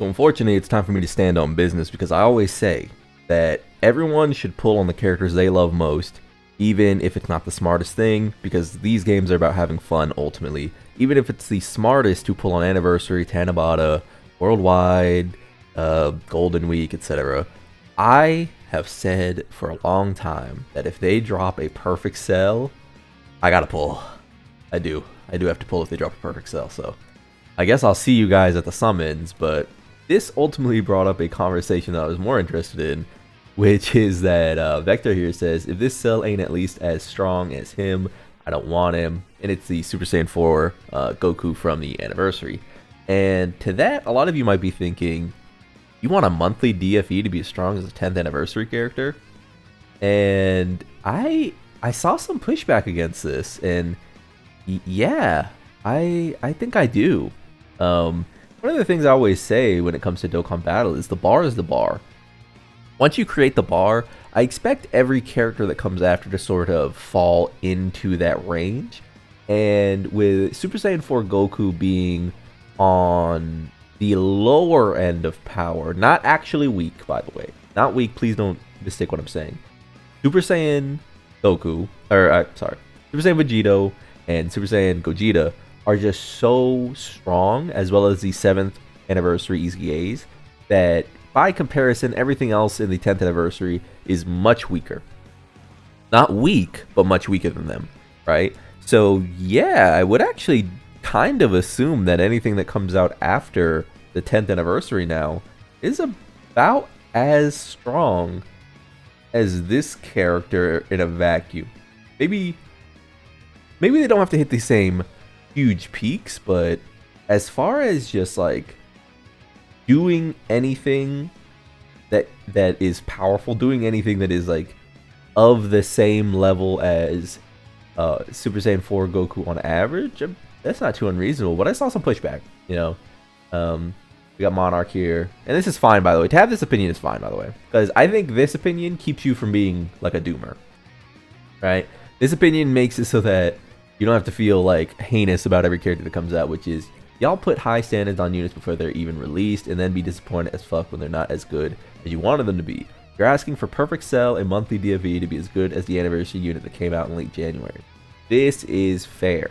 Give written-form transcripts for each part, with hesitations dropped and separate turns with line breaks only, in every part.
So unfortunately, it's time for me to stand on business because I always say that everyone should pull on the characters they love most, even if it's not the smartest thing, because these games are about having fun ultimately. Even if it's the smartest to pull on Anniversary, Tanabata, Worldwide, Golden Week, etc. I have said for a long time that if they drop a perfect cell, I gotta pull. I do. I do have to pull if they drop a perfect cell, so I guess I'll see you guys at the summons, but this ultimately brought up a conversation that I was more interested in, which is that Vector here says, if this cell ain't at least as strong as him, I don't want him. And it's the Super Saiyan 4 Goku from the Anniversary. And to that, a lot of you might be thinking, you want a monthly DFE to be as strong as a 10th Anniversary character? And I saw some pushback against this, and yeah, I think I do. One of the things I always say when it comes to Dokkan Battle is the bar is the bar. Once you create the bar, I expect every character that comes after to sort of fall into that range. And with Super Saiyan 4 Goku being on the lower end of power, not actually weak, by the way. Not weak, please don't mistake what I'm saying. Super Saiyan Goku, Super Saiyan Vegito and Super Saiyan Gogeta are just so strong, as well as the 7th Anniversary EZAs, that by comparison, everything else in the 10th Anniversary is much weaker. Not weak, but much weaker than them, right? So yeah, I would actually kind of assume that anything that comes out after the 10th Anniversary now is about as strong as this character in a vacuum. Maybe they don't have to hit the same huge peaks, but as far as just like doing anything that is powerful, doing anything that is like of the same level as Super Saiyan 4 Goku on average, that's not too unreasonable. But I saw some pushback, you know. We got Monarch here, and this is fine, by the way. To have this opinion is fine, by the way, because I think this opinion keeps you from being like a doomer, right? This opinion makes it so that you don't have to feel like heinous about every character that comes out, which is y'all put high standards on units before they're even released and then be disappointed as fuck when they're not as good as you wanted them to be. You're asking for Perfect Cell and monthly DFE to be as good as the Anniversary unit that came out in late January. This is fair.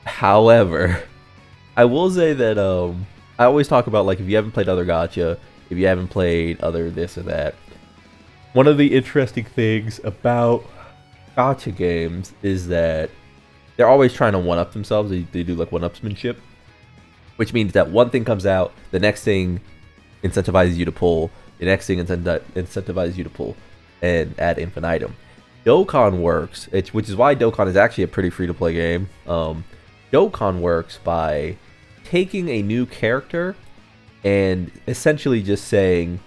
However, I will say that I always talk about, like, if you haven't played other gacha, if you haven't played other this or that, one of the interesting things about gacha games is that they're always trying to one-up themselves. They do like one-upsmanship, which means that one thing comes out, the next thing incentivizes you to pull, the next thing incentivizes you to pull, and ad infinitum. Dokkan works, which is why Dokkan is actually a pretty free-to-play game. Dokkan works by taking a new character and essentially just saying,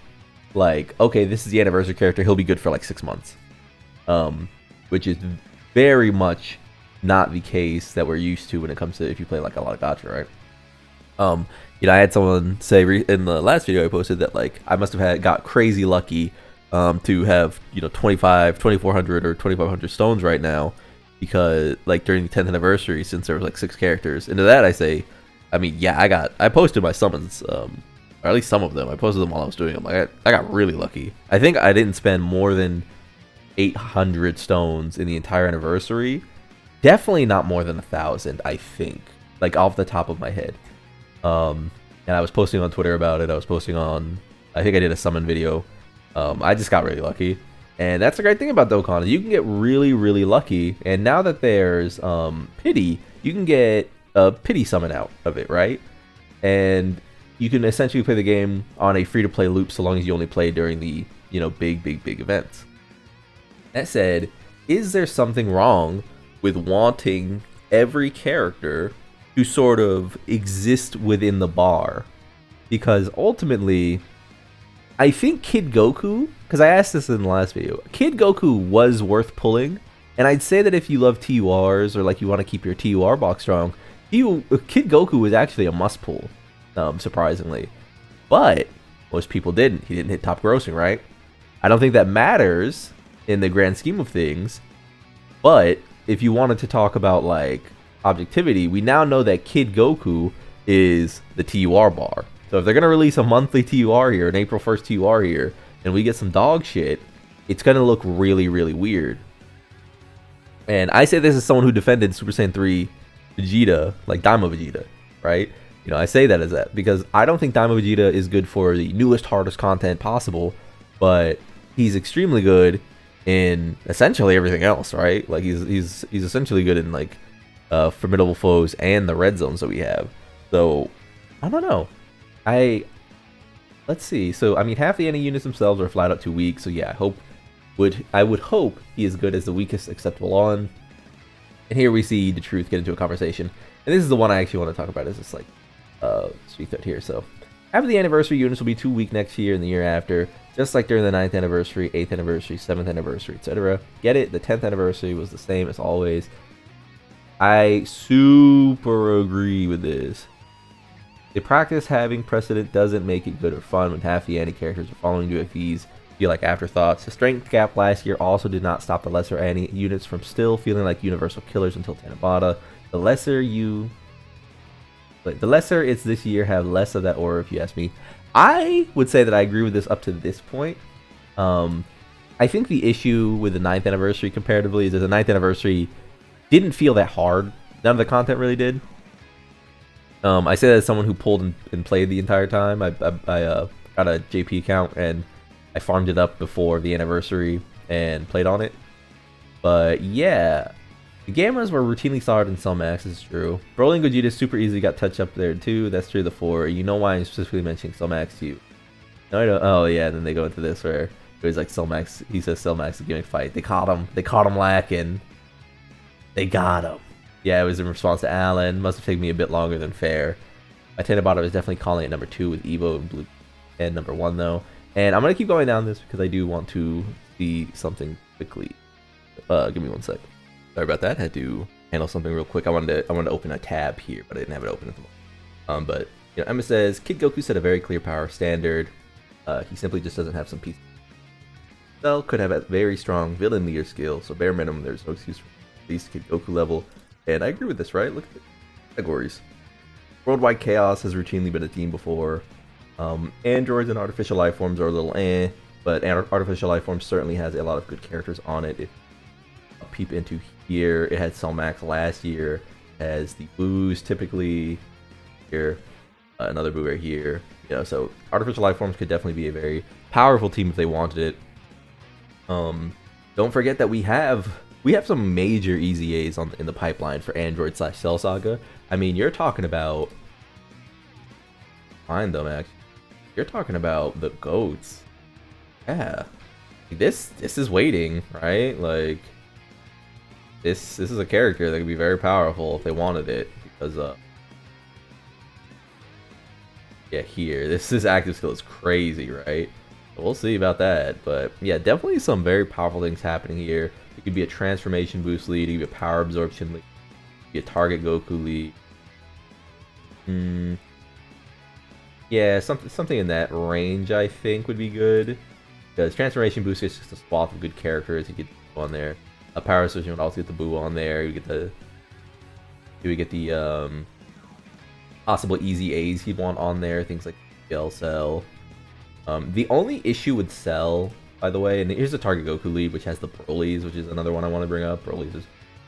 like, okay, this is the Anniversary character, he'll be good for like 6 months. Which is very much not the case that we're used to when it comes to if you play like a lot of gacha, right? You know, I had someone say in the last video I posted that, like, I must have got crazy lucky to have, you know, 2,400 or 2,500 stones right now, because like during the 10th Anniversary, since there was like 6 characters. And to that I say, I mean, yeah, I posted my summons, or at least some of them. I posted them while I was doing them. Like, I got really lucky. I think I didn't spend more than 800 stones in the entire Anniversary. Definitely not more than 1,000, I think, like off the top of my head. And I was posting on Twitter about it. I was posting on, I think I did a summon video. I just got really lucky, and that's the great thing about Dokkan, is you can get really, really lucky. And now that there's pity, you can get a pity summon out of it, right? And you can essentially play the game on a free-to-play loop so long as you only play during the, you know, big events. That said, is there something wrong with wanting every character to sort of exist within the bar? Because ultimately, I think Kid Goku, because I asked this in the last video, Kid Goku was worth pulling, and I'd say that if you love TURs or like you want to keep your TUR box strong, Kid Goku was actually a must pull, surprisingly. But most people didn't. He didn't hit top grossing, right? I don't think that matters in the grand scheme of things, but if you wanted to talk about like objectivity, we now know that Kid Goku is the TUR bar. So if they're gonna release a monthly TUR here, an April 1st TUR here, and we get some dog shit, it's gonna look really, really weird. And I say this as someone who defended Super Saiyan 3 Vegeta, like Daima Vegeta, right? You know, I say that as that because I don't think Daima Vegeta is good for the newest, hardest content possible, but he's extremely good in essentially everything else, right? Like he's essentially good in like formidable foes and the red zones that we have. So I don't know. Let's see. So I mean, half the NA units themselves are flat out too weak. So yeah, I would hope he is good as the weakest acceptable on. And here we see the truth get into a conversation. And this is the one I actually want to talk about. Is this like Street Threat here. So after the anniversary units will be too weak next year and the year after, just like during the 9th anniversary, 8th anniversary, 7th anniversary, etc. Get it? The 10th anniversary was the same as always. I super agree with this. The practice having precedent doesn't make it good or fun when half the anti-characters are following DFEs feel like afterthoughts. The strength gap last year also did not stop the lesser anti units from still feeling like universal killers until Tanabata. The lesser it's this year have less of that aura, if you ask me. I would say that I agree with this up to this point. I think the issue with the 9th anniversary comparatively is that the 9th anniversary didn't feel that hard. None of the content really did. I say that as someone who pulled and played the entire time. I got a JP account and I farmed it up before the anniversary and played on it. But yeah, the Gammas were routinely solid in some max, is true. Broly and Gogeta super easily got touched up there too. That's true. The 4. You know why I'm specifically mentioning Cellmax to you? No, I don't. Oh yeah, and then they go into this where it was like Cellmax. He says Cellmax is giving a fight. They caught him. They caught him lacking. They got him. Yeah, it was in response to Alan. Must have taken me a bit longer than fair. My Tanabata was definitely calling it number 2 with Evo and Blue and number 1 though. And I'm gonna keep going down this because I do want to see something quickly. Give me 1 sec. Sorry about that. Had to handle something real quick. I wanted to open a tab here, but I didn't have it open at the moment. But you know, Emma says Kid Goku set a very clear power standard. He simply just doesn't have some pieces. Cell could have a very strong villain leader skill, so bare minimum there's no excuse for at least Kid Goku level. And I agree with this, right? Look at the categories. Worldwide Chaos has routinely been a team before. Androids and artificial life forms are a little but artificial life forms certainly has a lot of good characters on it. If I peep into here, it had Cellmax last year, has the Boos typically here, another Boo right here. You know, so artificial life forms could definitely be a very powerful team if they wanted it. Don't forget that we have some major easy A's in the pipeline for Android / Cell Saga. I mean, you're talking about find them actually. You're talking about the goats. Yeah. This is waiting, right? Like this is a character that could be very powerful if they wanted it, because yeah, here this active skill is crazy, right? So we'll see about that, but yeah, definitely some very powerful things happening here. It could be a transformation boost lead, it could be a power absorption lead, it could be a target Goku lead. Yeah, something in that range I think would be good. Because transformation boost is just a swath of good characters. You get on there. A power switch would also get the Boo on there. You get the possible easy A's he'd want on there. Things like Cell. The only issue with Cell, by the way, and here's the target Goku lead, which has the Brolys, which is another one I want to bring up. Brolys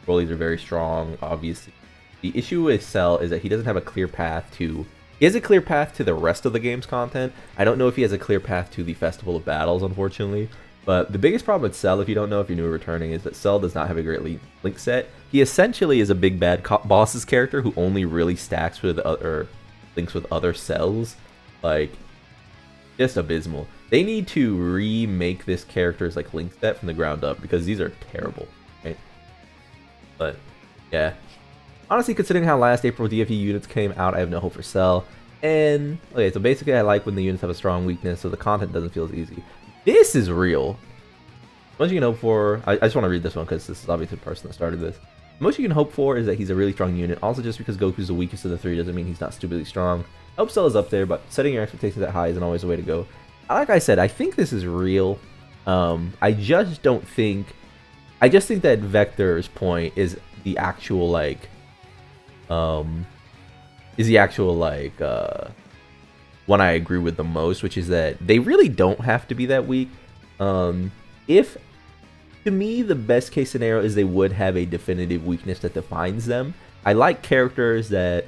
are very strong, obviously. The issue with Cell is that he doesn't have a clear path to... He has a clear path to the rest of the game's content. I don't know if he has a clear path to the Festival of Battles, unfortunately. But the biggest problem with Cell, if you don't know, if you're new or returning, is that Cell does not have a great link set. He essentially is a big bad boss's character who only really stacks with or links with other cells. Like, just abysmal. They need to remake this character's like link set from the ground up, because these are terrible, right? But yeah. Honestly, considering how last April DFE units came out, I have no hope for Cell. And, okay, so basically I like when the units have a strong weakness, so the content doesn't feel as easy. This is real. Most you can hope for... I just want to read this one, because this is obviously the person that started this. Most you can hope for is that he's a really strong unit. Also, just because Goku's the weakest of the three doesn't mean he's not stupidly strong. I hope Cell is up there, but setting your expectations that high isn't always the way to go. Like I said, I think this is real. I just don't think... I just think that Vector's point is the actual, like... one I agree with the most, which is that they really don't have to be that weak. If to me, the best case scenario is they would have a definitive weakness that defines them. I like characters that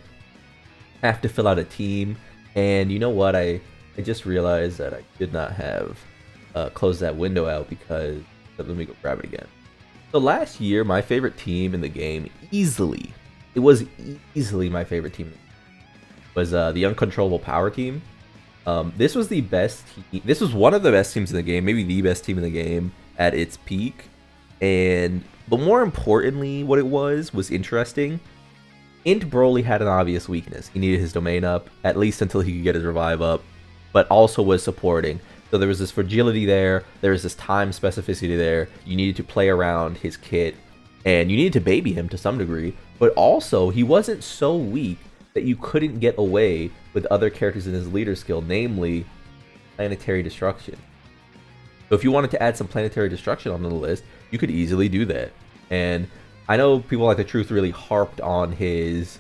have to fill out a team. And you know what? I just realized that I did not have closed that window out because let me go grab it again. So last year, my favorite team in the game, easily my favorite team, was the Uncontrollable Power team. This was the best. This was one of the best teams in the game, maybe the best team in the game at its peak. But more importantly, what it was interesting. Int Broly had an obvious weakness. He needed his domain up, at least until he could get his revive up, but also was supporting. So there was this fragility there, there was this time specificity there, you needed to play around his kit, and you needed to baby him to some degree, but also he wasn't so weak that you couldn't get away with other characters in his leader skill, namely Planetary Destruction. So if you wanted to add some Planetary Destruction onto the list, you could easily do that. And I know people like the Truth really harped on his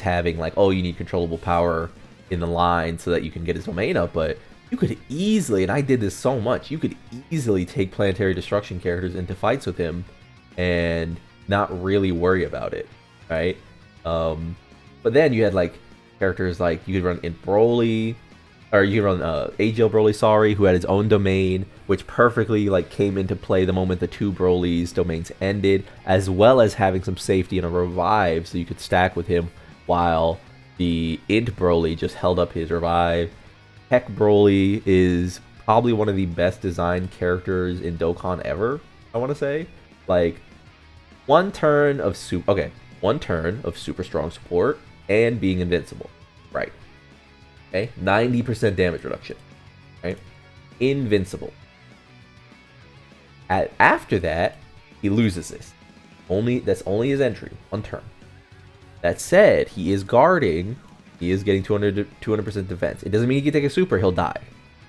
having like, oh, you need controllable power in the line so that you can get his domain up, but you could easily, and I did this so much, you could easily take Planetary Destruction characters into fights with him and not really worry about it, right? But then you had like characters like you could run in Broly, or you could run AGL Broly, sorry, who had his own domain, which perfectly like came into play the moment the two Broly's domains ended, as well as having some safety and a revive so you could stack with him while the Int Broly just held up his revive. Tech Broly is probably one of the best designed characters in Dokkan ever, I want to say. Like, one turn of super strong support and being invincible, right? Okay, 90% damage reduction, right? Invincible. After that, he loses this. That's only his entry, one turn. That said, he is guarding. He is getting 200% defense. It doesn't mean he can take a super, he'll die.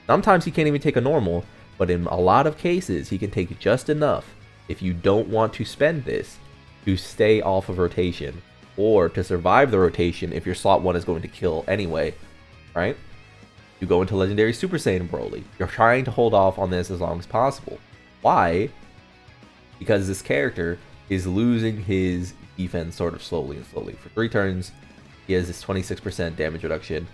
Sometimes he can't even take a normal, but in a lot of cases, he can take just enough if you don't want to spend this to stay off of rotation, or to survive the rotation if your slot 1 is going to kill anyway, right? You go into Legendary Super Saiyan Broly. You're trying to hold off on this as long as possible. Why? Because this character is losing his defense sort of slowly. For 3 turns, he has this 26% damage reduction,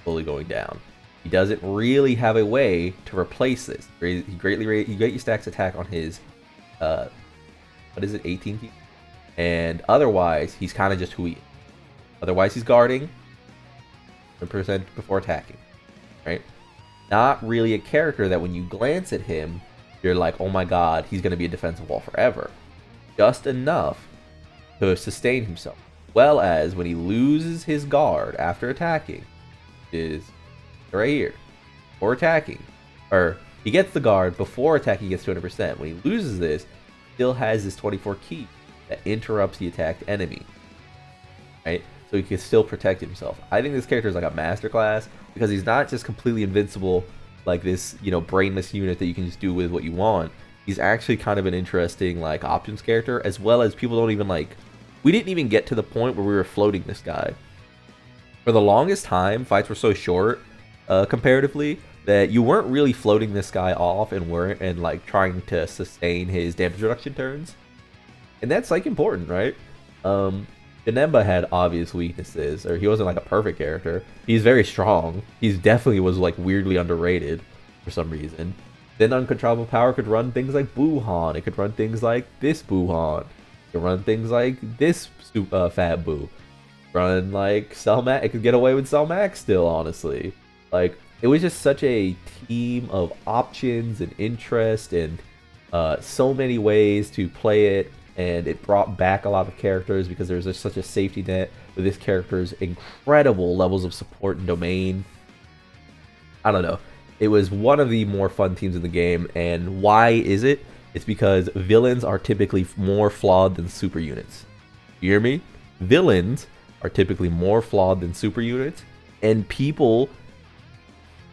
slowly going down. He doesn't really have a way to replace this. He greatly stacks attack on his, 18 key? And otherwise, he's kind of just who he is. Otherwise, he's guarding 1% before attacking, right? Not really a character that when you glance at him, you're like, oh my god, he's going to be a defensive wall forever. Just enough to sustain himself. Well as when he loses his guard after attacking, is right here, before attacking, or he gets the guard before attacking, he gets 200%. When he loses this, he still has this 24 key that interrupts the attacked enemy, right? So he can still protect himself. I think this character is like a masterclass because he's not just completely invincible, like this, brainless unit that you can just do with what you want. He's actually kind of an interesting like options character, as well as people don't even like. We didn't even get to the point where we were floating this guy. For the longest time, fights were so short, comparatively, that you weren't really floating this guy off and like trying to sustain his damage reduction turns. And that's like important, right? Janemba had obvious weaknesses, or he wasn't like a perfect character. He's very strong. He definitely was like weirdly underrated for some reason. Then Uncontrollable Power could run things like Buuhan. It could run things like this Buuhan. It could run things like this Fat Buu. Run like Cell Max. It could get away with Cell Max still, honestly. Like, it was just such a team of options and interest and so many ways to play it. And it brought back a lot of characters because there's just such a safety net with this character's incredible levels of support and domain. I don't know. It was one of the more fun teams in the game. And why is it? It's because villains are typically more flawed than super units. You hear me? Villains are typically more flawed than super units. And people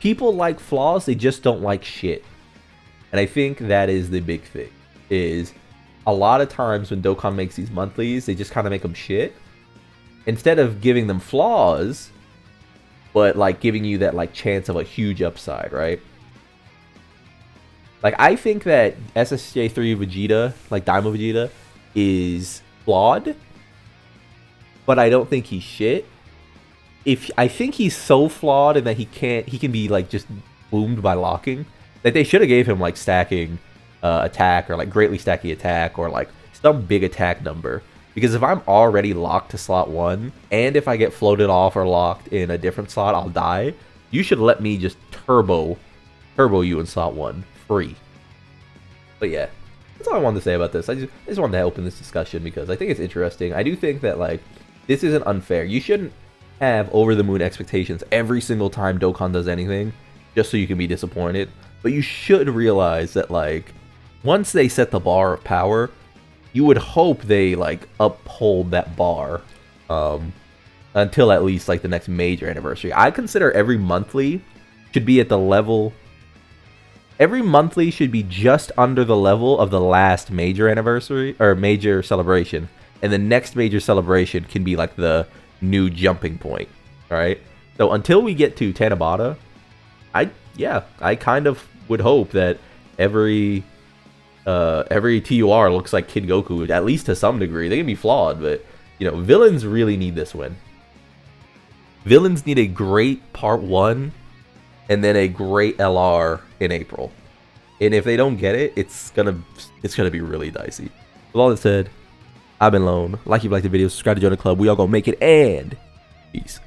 like flaws, they just don't like shit. And I think that is the big thing. Is a lot of times when Dokkan makes these monthlies, they just kind of make them shit. Instead of giving them flaws, but like giving you that like chance of a huge upside, right? Like I think that SSJ3 Vegeta, like Daima Vegeta, is flawed, but I don't think he's shit. I think he's so flawed and that he can be like just boomed by locking, that they should have gave him like stacking attack, or like greatly stacking attack, or like some big attack number. Because if I'm already locked to slot 1, and if I get floated off or locked in a different slot, I'll die. You should let me just turbo you in slot 1 free. But yeah, that's all I wanted to say about this. I just wanted to open this discussion because I think it's interesting. I do think that like this isn't unfair. You shouldn't have over the moon expectations every single time Dokkan does anything just so you can be disappointed. But you should realize that like once they set the bar of power, you would hope they like uphold that bar until at least like the next major anniversary. I consider every monthly should be at the level. Every monthly should be just under the level of the last major anniversary or major celebration, and the next major celebration can be like the new jumping point. All right. So until we get to Tanabata, I kind of would hope that every TUR looks like Kid Goku, at least to some degree. They can be flawed, but you know, villains really need this win. Villains need a great part 1 and then a great LR in April. And if they don't get it, it's gonna be really dicey. With all that said, I've been Lone. Like if you like the video, subscribe to join the club. We all gonna make it, and peace.